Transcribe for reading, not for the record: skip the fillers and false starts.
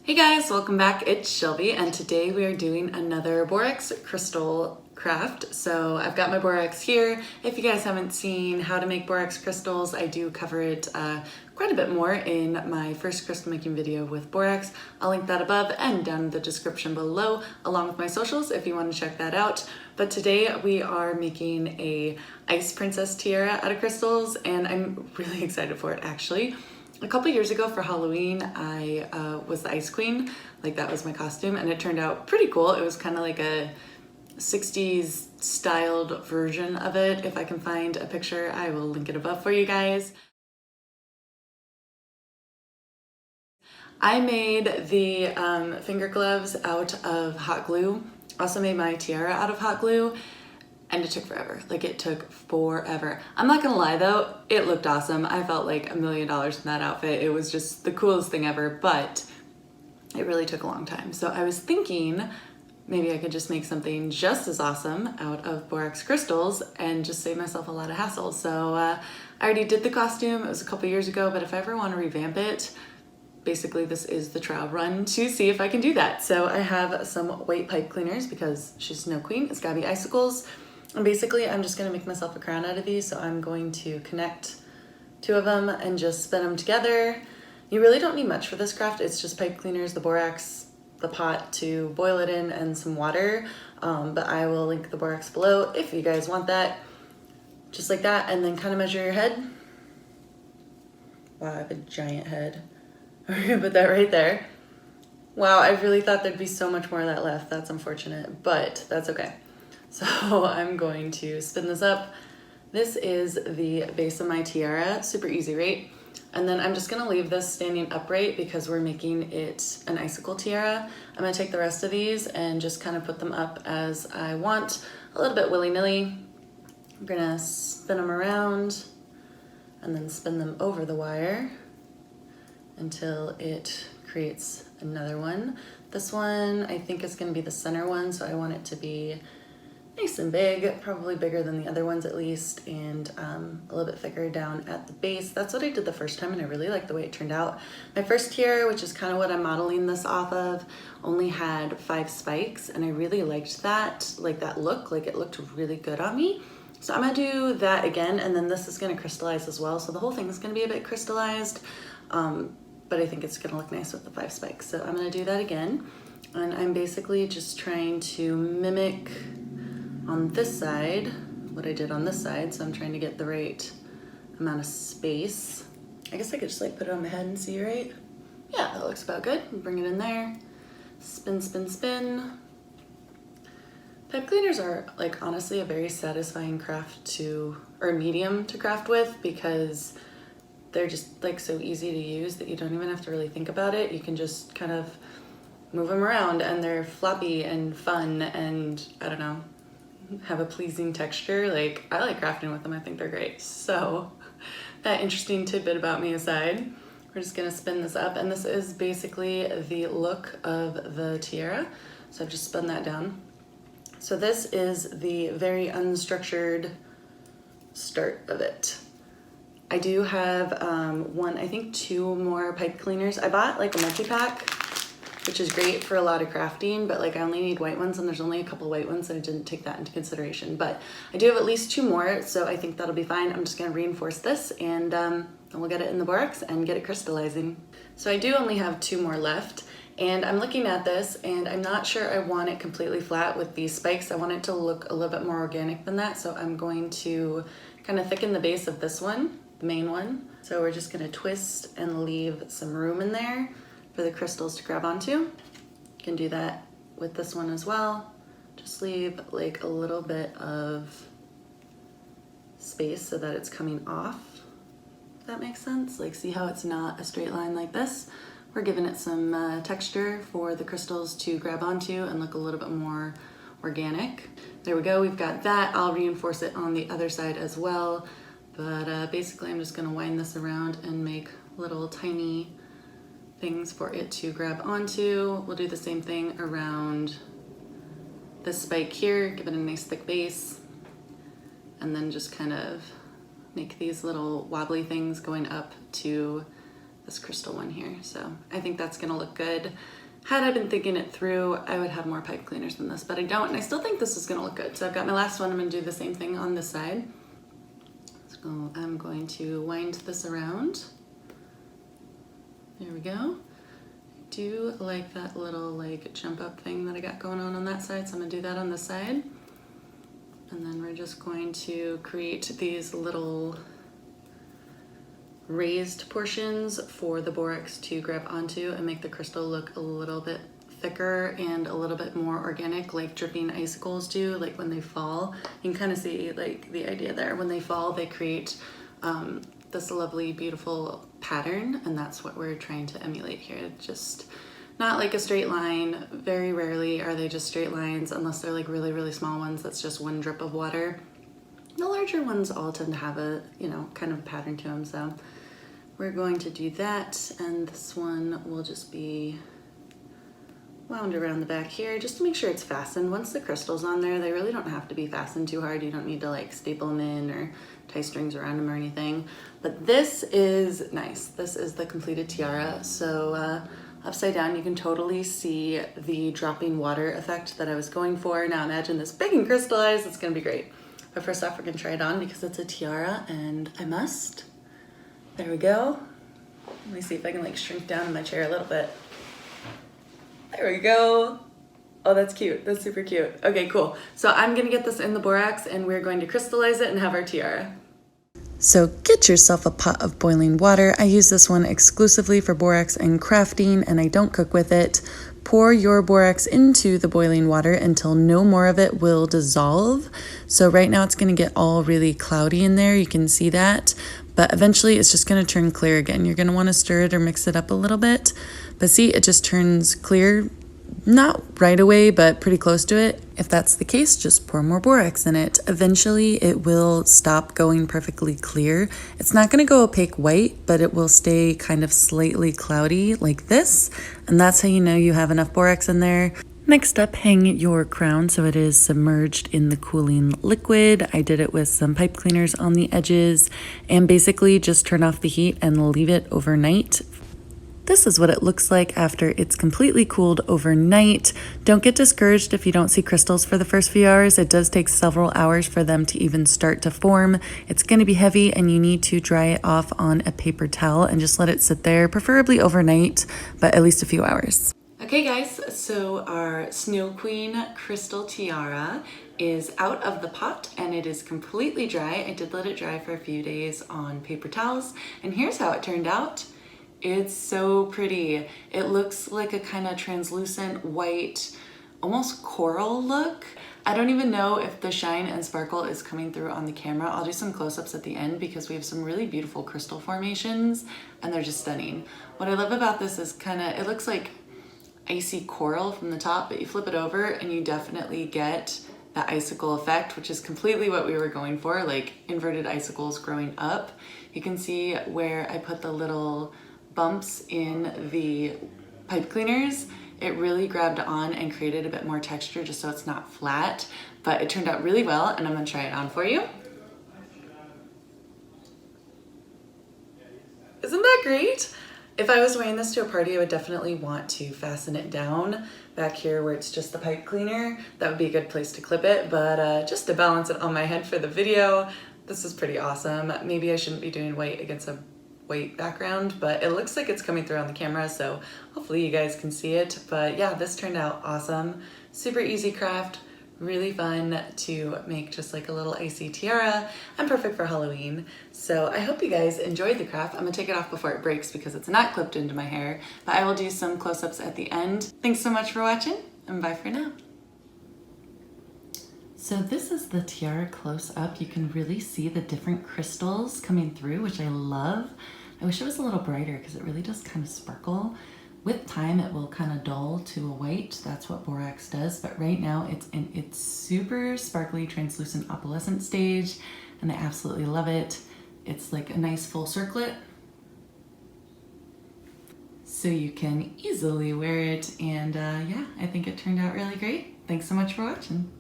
Hey guys, welcome back. It's Shelby and today we are doing another Borax Crystal craft. So I've got my borax here. If you guys haven't seen how to make borax crystals, I do cover it quite a bit more in my first crystal making video with borax. I'll link that above and down in the description below along with my socials if you want to check that out. But today we are making a ice princess tiara out of crystals and I'm really excited for it actually. A couple years ago for Halloween, I was the Ice Queen, like that was my costume, and it turned out pretty cool. It was kind of like a 60s styled version of it. If I can find a picture, I will link it above for you guys. I made the finger gloves out of hot glue. Also made my tiara out of hot glue. And it took forever. Like it took forever. I'm not gonna lie though, it looked awesome. I felt like $1 million in that outfit. It was just the coolest thing ever, but it really took a long time. So I was thinking maybe I could just make something just as awesome out of borax crystals and just save myself a lot of hassle. So I already did the costume. It was a couple years ago, but if I ever want to revamp it, basically this is the trial run to see if I can do that. So I have some white pipe cleaners because she's Snow Queen. It's gotta be icicles. And basically I'm just gonna make myself a crown out of these. So I'm going to connect two of them and just spin them together. You really don't need much for this craft. It's just pipe cleaners, the borax, the pot to boil it in, and some water. But I will link the borax below if you guys want that. Just like that, and then kind of measure your head. Wow, I have a giant head. I'm gonna put that right there. Wow, I really thought there'd be so much more of that left. That's unfortunate, but that's okay. So I'm going to spin this up. This is the base of my tiara, super easy, right? And then I'm just gonna leave this standing upright because we're making it an icicle tiara. I'm gonna take the rest of these and just kind of put them up as I want, a little bit willy-nilly. I'm gonna spin them around and then spin them over the wire until it creates another one. This one I think is gonna be the center one, so I want it to be nice and big, probably bigger than the other ones at least, and a little bit thicker down at the base. That's what I did the first time and I really like the way it turned out. My first tiara, which is kind of what I'm modeling this off of, only had 5 spikes and I really liked that, like that look, like it looked really good on me. So I'm gonna do that again, and then this is gonna crystallize as well. So the whole thing is gonna be a bit crystallized, but I think it's gonna look nice with the 5 spikes. So I'm gonna do that again. And I'm basically just trying to mimic on this side what I did on this side, so I'm trying to get the right amount of space. I guess I could just like put it on my head and see, right? Yeah, that looks about good. Bring it in there. Spin, spin, spin. Pipe cleaners are like honestly a very satisfying craft to, or medium to craft with, because they're just like so easy to use that you don't even have to really think about it. You can just kind of move them around and they're floppy and fun and I don't know, have a pleasing texture. Like I like crafting with them, I think they're great. So that interesting tidbit about me aside, we're just gonna spin this up, and this is basically the look of the tiara. So I've just spun that down. So this is the very unstructured start of it. I do have I think 2 more pipe cleaners. I bought like a multi-pack, which is great for a lot of crafting, but like I only need white ones and there's only a couple white ones, and I didn't take that into consideration. But I do have at least 2 more, so I think that'll be fine. I'm just gonna reinforce this and we'll get it in the borax and get it crystallizing. So I do only have 2 more left, and I'm looking at this and I'm not sure I want it completely flat with these spikes. I want it to look a little bit more organic than that, so I'm going to kind of thicken the base of this one, the main one. So we're just gonna twist and leave some room in there for the crystals to grab onto. You can do that with this one as well. Just leave like a little bit of space so that it's coming off, if that makes sense. Like see how it's not a straight line like this? We're giving it some texture for the crystals to grab onto and look a little bit more organic. There we go, we've got that. I'll reinforce it on the other side as well. But basically I'm just gonna wind this around and make little tiny things for it to grab onto. We'll do the same thing around this spike here, give it a nice thick base, and then just kind of make these little wobbly things going up to this crystal one here. So I think that's gonna look good. Had I been thinking it through, I would have more pipe cleaners than this, but I don't, and I still think this is gonna look good. So I've got my last one. I'm gonna do the same thing on this side. So I'm going to wind this around. There we go. I do like that little like jump up thing that I got going on that side, so I'm gonna do that on this side. And then we're just going to create these little raised portions for the borax to grab onto and make the crystal look a little bit thicker and a little bit more organic, like dripping icicles do, like when they fall. You can kind of see like the idea there. When they fall, they create this lovely, beautiful pattern, and that's what we're trying to emulate here. Just not like a straight line. Very rarely are they just straight lines, unless they're like really, really small ones that's just one drip of water. The larger ones all tend to have a, you know, kind of a pattern to them. So we're going to do that, and this one will just be wound around the back here just to make sure it's fastened. Once the crystal's on there, they really don't have to be fastened too hard. You don't need to like staple them in or tie strings around them or anything. But this is nice. This is the completed tiara. So upside down, you can totally see the dropping water effect that I was going for. Now imagine this big and crystallized. It's gonna be great. But first off, we're gonna try it on because it's a tiara and I must. There we go. Let me see if I can like shrink down in my chair a little bit. There we go. Oh, that's cute. That's super cute. Okay, cool. So I'm gonna get this in the borax and we're going to crystallize it and have our tiara. So get yourself a pot of boiling water. I use this one exclusively for borax and crafting, and I don't cook with it. Pour your borax into the boiling water until no more of it will dissolve. So right now it's gonna get all really cloudy in there. You can see that, but eventually it's just gonna turn clear again. You're gonna wanna stir it or mix it up a little bit, but see, it just turns clear. Not right away, but pretty close to it. If that's the case, just pour more borax in it. Eventually, it will stop going perfectly clear. It's not going to go opaque white, but it will stay kind of slightly cloudy like this. And that's how you know you have enough borax in there. Next up, hang your crown so it is submerged in the cooling liquid. I did it with some pipe cleaners on the edges, and basically just turn off the heat and leave it overnight. This is what it looks like after it's completely cooled overnight. Don't get discouraged if you don't see crystals for the first few hours. It does take several hours for them to even start to form. It's going to be heavy and you need to dry it off on a paper towel and just let it sit there, preferably overnight, but at least a few hours. Okay guys, so our Snow Queen Crystal Tiara is out of the pot and it is completely dry. I did let it dry for a few days on paper towels, and here's how it turned out. It's so pretty. It looks like a kind of translucent white, almost coral look. I don't even know if the shine and sparkle is coming through on the camera. I'll do some close-ups at the end because we have some really beautiful crystal formations and they're just stunning. What I love about this is it looks like icy coral from the top, but you flip it over and you definitely get that icicle effect, which is completely what we were going for, like inverted icicles growing up. You can see where I put the little bumps in the pipe cleaners. It really grabbed on and created a bit more texture just so it's not flat, but it turned out really well and I'm gonna try it on for you. Isn't that great? If I was wearing this to a party, I would definitely want to fasten it down back here where it's just the pipe cleaner. That would be a good place to clip it, but just to balance it on my head for the video, this is pretty awesome. Maybe I shouldn't be doing white against a white background, but it looks like it's coming through on the camera, so hopefully you guys can see it. But yeah, this turned out awesome. Super easy craft, really fun to make, just like a little icy tiara, and perfect for Halloween. So I hope you guys enjoyed the craft. I'm gonna take it off before it breaks because it's not clipped into my hair, but I will do some close-ups at the end. Thanks so much for watching, and bye for now. So this is the tiara close up. You can really see the different crystals coming through, which I love. I wish it was a little brighter because it really does kind of sparkle. With time, it will kind of dull to a white. That's what borax does. But right now, it's in its super sparkly, translucent opalescent stage, and I absolutely love it. It's like a nice full circlet, so you can easily wear it. And yeah, I think it turned out really great. Thanks so much for watching.